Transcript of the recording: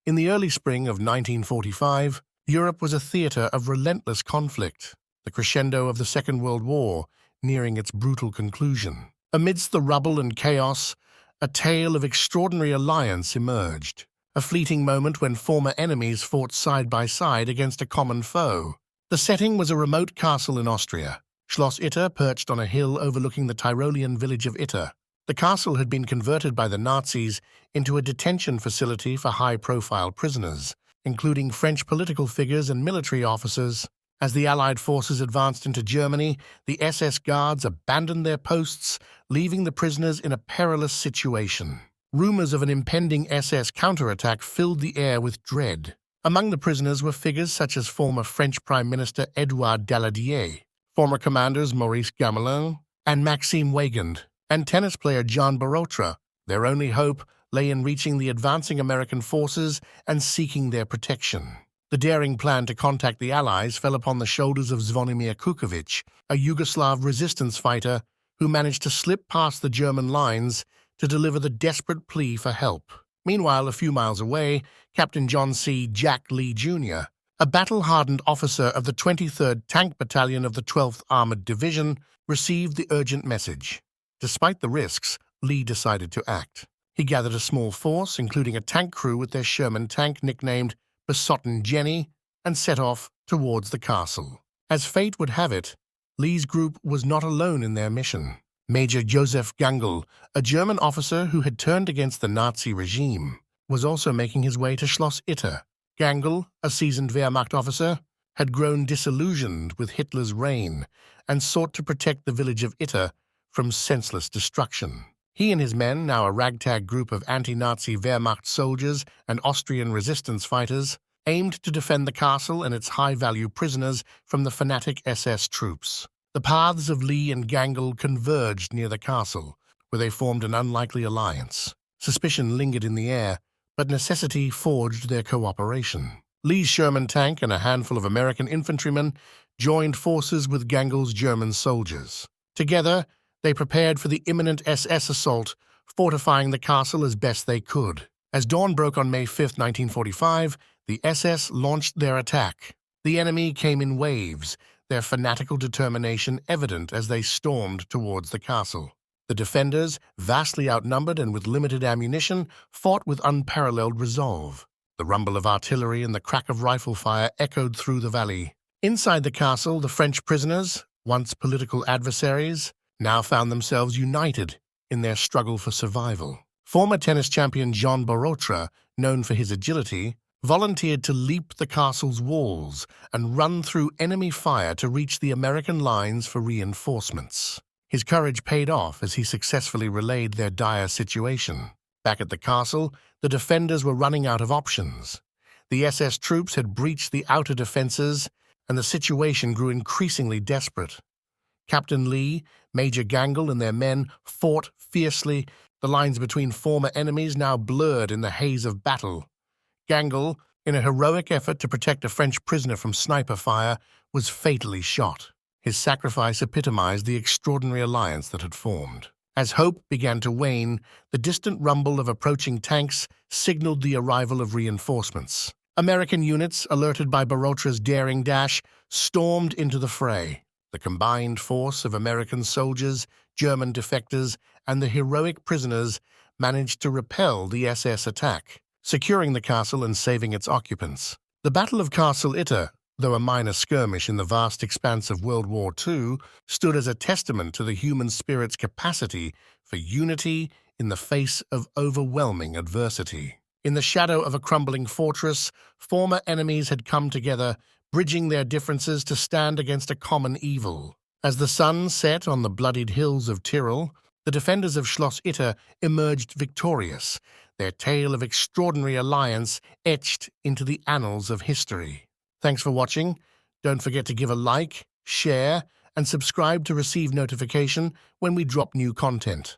In the early spring of 1945, Europe was a theater of relentless conflict, the crescendo of the Second World War nearing its brutal conclusion. Amidst the rubble and chaos, a tale of extraordinary alliance emerged, a fleeting moment when former enemies fought side by side against a common foe. The setting was a remote castle in Austria, Schloss Itter, perched on a hill overlooking the Tyrolean village of Itter. The castle had been converted by the Nazis into a detention facility for high-profile prisoners, including French political figures and military officers. As the Allied forces advanced into Germany, the SS guards abandoned their posts, leaving the prisoners in a perilous situation. Rumors of an impending SS counterattack filled the air with dread. Among the prisoners were figures such as former French Prime Minister Édouard Daladier, former commanders Maurice Gamelin and Maxime Weygand, and tennis player John Barotra. Their only hope lay in reaching the advancing American forces and seeking their protection. The daring plan to contact the Allies fell upon the shoulders of Zvonimir Kukovic, a Yugoslav resistance fighter who managed to slip past the German lines to deliver the desperate plea for help. Meanwhile, a few miles away, Captain John C. Jack Lee Jr., a battle-hardened officer of the 23rd Tank Battalion of the 12th Armored Division, received the urgent message. Despite the risks, Lee decided to act. He gathered a small force, including a tank crew with their Sherman tank nicknamed Besotten Jenny, and set off towards the castle. As fate would have it, Lee's group was not alone in their mission. Major Joseph Gangl, a German officer who had turned against the Nazi regime, was also making his way to Schloss Itter. Gangl, a seasoned Wehrmacht officer, had grown disillusioned with Hitler's reign and sought to protect the village of Itter from senseless destruction. He and his men, now a ragtag group of anti-Nazi Wehrmacht soldiers and Austrian resistance fighters, aimed to defend the castle and its high-value prisoners from the fanatic SS troops. The paths of Lee and Gangl converged near the castle, where they formed an unlikely alliance. Suspicion lingered in the air, but necessity forged their cooperation. Lee's Sherman tank and a handful of American infantrymen joined forces with Gangl's German soldiers. Together, they prepared for the imminent SS assault, fortifying the castle as best they could. As dawn broke on May 5, 1945, the SS launched their attack. The enemy came in waves, their fanatical determination evident as they stormed towards the castle. The defenders, vastly outnumbered and with limited ammunition, fought with unparalleled resolve. The rumble of artillery and the crack of rifle fire echoed through the valley. Inside the castle, the French prisoners, once political adversaries, now found themselves united in their struggle for survival. Former tennis champion John Barotra, known for his agility, volunteered to leap the castle's walls and run through enemy fire to reach the American lines for reinforcements. His courage paid off as he successfully relayed their dire situation. Back at the castle, the defenders were running out of options. The SS troops had breached the outer defenses, and the situation grew increasingly desperate. Captain Lee, Major Gangl, and their men fought fiercely, the lines between former enemies now blurred in the haze of battle. Gangl, in a heroic effort to protect a French prisoner from sniper fire, was fatally shot. His sacrifice epitomized the extraordinary alliance that had formed. As hope began to wane, the distant rumble of approaching tanks signaled the arrival of reinforcements. American units, alerted by Barotra's daring dash, stormed into the fray. The combined force of American soldiers, German defectors, and the heroic prisoners managed to repel the SS attack, securing the castle and saving its occupants. The Battle of Castle Itter, though a minor skirmish in the vast expanse of World War II, stood as a testament to the human spirit's capacity for unity in the face of overwhelming adversity. In the shadow of a crumbling fortress, former enemies had come together, bridging their differences to stand against a common evil. As the sun set on the bloodied hills of Tyrol, the defenders of Schloss Itter emerged victorious, their tale of extraordinary alliance etched into the annals of history. Thanks for watching. Don't forget to give a like, share, and subscribe to receive notification when we drop new content.